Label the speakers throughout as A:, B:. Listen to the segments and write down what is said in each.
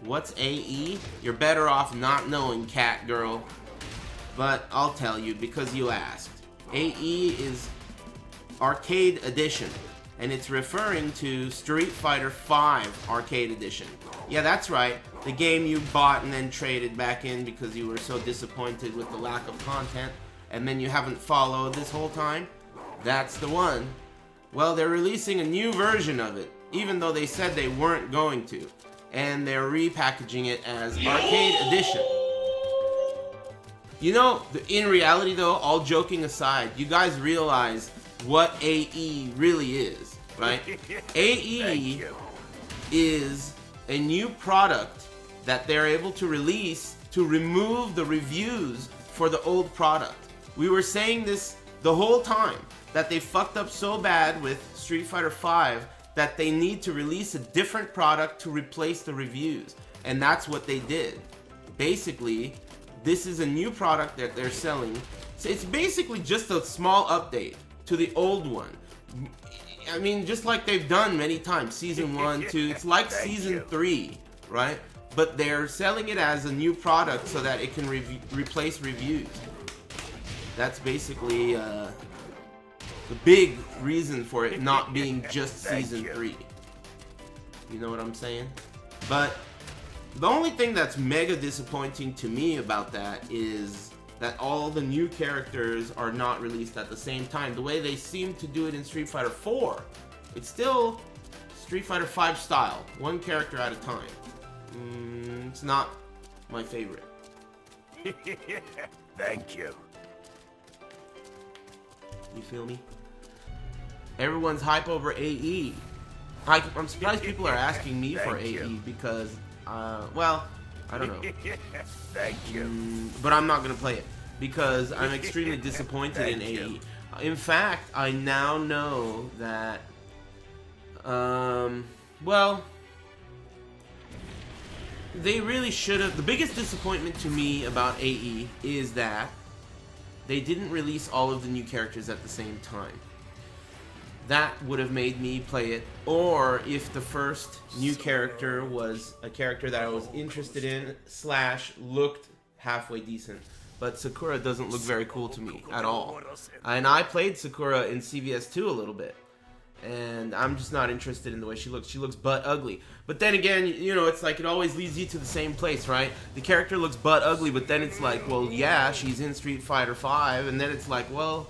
A: What's AE? You're better off not knowing, cat girl. But I'll tell you because you asked. AE is Arcade Edition, and it's referring to Street Fighter V Arcade Edition. Yeah, that's right. The game you bought and then traded back in because you were so disappointed with the lack of content, and then you haven't followed this whole time. That's the one. Well, they're releasing a new version of it, even though they said they weren't going to. And they're repackaging it as Arcade Edition. You know, in reality though, all joking aside, you guys realize what AE really is, right? AE is a new product that they're able to release to remove the reviews for the old product. We were saying this the whole time, that they fucked up so bad with Street Fighter V that they need to release a different product to replace the reviews. And that's what they did. Basically, this is a new product that they're selling. So it's basically just a small update to the old one. I mean, just like they've done many times. Season 1, 2, it's like Season 3, right? But they're selling it as a new product so that it can replace reviews. That's basically the big reason for it not being just Season 3. You know what I'm saying? But the only thing that's mega disappointing to me about that is that all the new characters are not released at the same time. The way they seem to do it in Street Fighter 4, it's still Street Fighter 5 style, one character at a time. It's not my favorite.
B: Thank you.
A: You feel me? Everyone's hype over AE. I'm surprised people are asking me for AE because, well, I don't know.
B: Thank you.
A: But I'm not going to play it because I'm extremely disappointed in AE. In fact, I now know that, well, they really should have. The biggest disappointment to me about AE is that they didn't release all of the new characters at the same time. That would have made me play it. Or if the first new character was a character that I was interested in / looked halfway decent. But Sakura doesn't look very cool to me at all. And I played Sakura in CVS 2 a little bit. And I'm just not interested in the way she looks. She looks butt ugly. But then again, you know, it's like it always leads you to the same place, right? The character looks butt ugly, but then it's like, well, yeah, she's in Street Fighter V, and then it's like, well,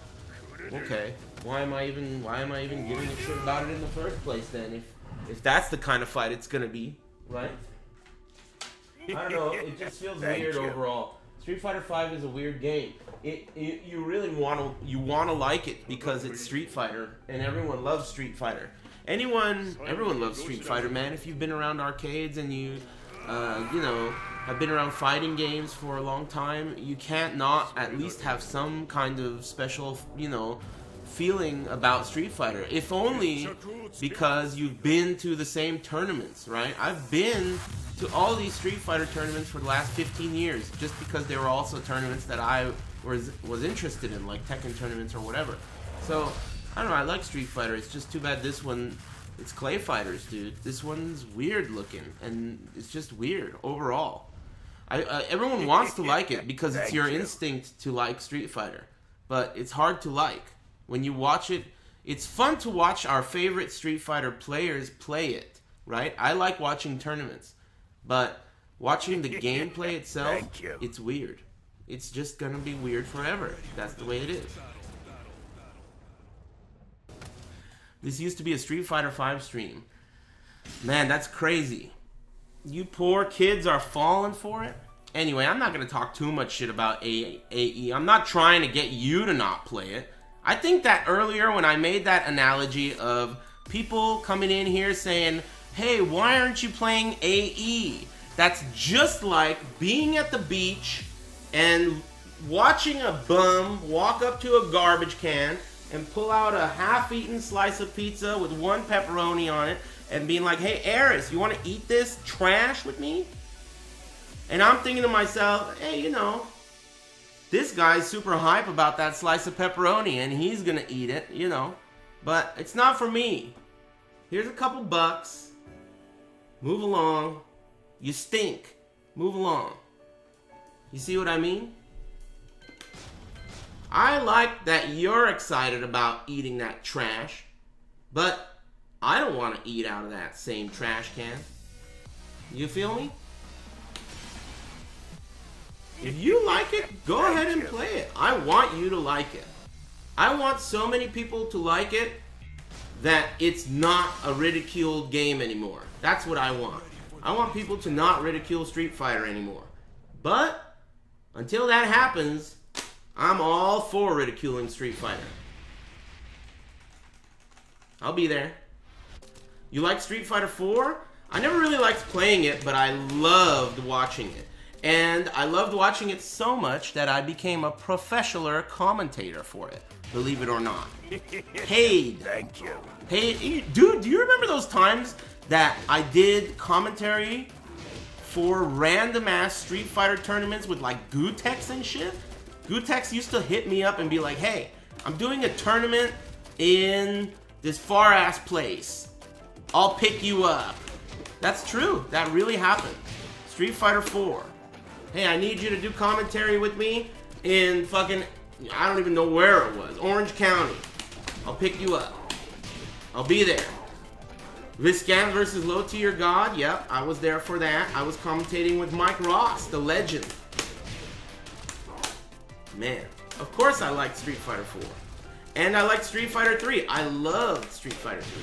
A: okay, why am I even giving a shit about it in the first place then? If that's the kind of fight it's gonna be, right? I don't know. It just feels weird overall. Street Fighter V is a weird game. You really wanna like it because it's Street Fighter, and everyone loves Street Fighter. Everyone loves Street Fighter, man. If you've been around arcades and you know, have been around fighting games for a long time, you can't not at least have some kind of special, you know, feeling about Street Fighter. If only because you've been to the same tournaments, right? I've been to all these Street Fighter tournaments for the last 15 years, just because they were also tournaments that I was interested in, like Tekken tournaments or whatever. So, I don't know, I like Street Fighter. It's just too bad this one, it's Clay Fighters, dude. This one's weird looking, and it's just weird overall. Everyone wants to like it because it's your instinct to like Street Fighter, but it's hard to like. When you watch it, it's fun to watch our favorite Street Fighter players play it, right? I like watching tournaments, but watching the gameplay itself, it's weird. It's just gonna be weird forever. That's the way it is. This used to be a Street Fighter V stream. Man, that's crazy. You poor kids are falling for it? Anyway, I'm not gonna talk too much shit about AE. I'm not trying to get you to not play it. I think that earlier when I made that analogy of people coming in here saying, hey, why aren't you playing AE? That's just like being at the beach and watching a bum walk up to a garbage can and pull out a half-eaten slice of pizza with one pepperoni on it and being like, hey, Aris, you want to eat this trash with me? And I'm thinking to myself, hey, you know, this guy's super hype about that slice of pepperoni and he's gonna eat it, you know. But it's not for me. Here's a couple bucks. Move along. You stink. Move along. You see what I mean? I like that you're excited about eating that trash, but I don't want to eat out of that same trash can. You feel me? If you like it, go ahead and play it. I want you to like it. I want so many people to like it that it's not a ridiculed game anymore. That's what I want. I want people to not ridicule Street Fighter anymore. But until that happens, I'm all for ridiculing Street Fighter. I'll be there. You like Street Fighter 4? I never really liked playing it, but I loved watching it. And I loved watching it so much that I became a professional commentator for it. Believe it or not. Paid.
B: Thank you.
A: Paid. Dude, do you remember those times that I did commentary for random ass Street Fighter tournaments with like Gutex and shit? Gutex used to hit me up and be like, hey, I'm doing a tournament in this far ass place. I'll pick you up. That's true. That really happened. Street Fighter 4. Hey, I need you to do commentary with me in fucking, I don't even know where it was, Orange County. I'll pick you up. I'll be there. Viscant versus Low Tier God. Yep, I was there for that. I was commentating with Mike Ross, the legend. Man, of course I liked Street Fighter 4. And I liked Street Fighter 3. I loved Street Fighter 3.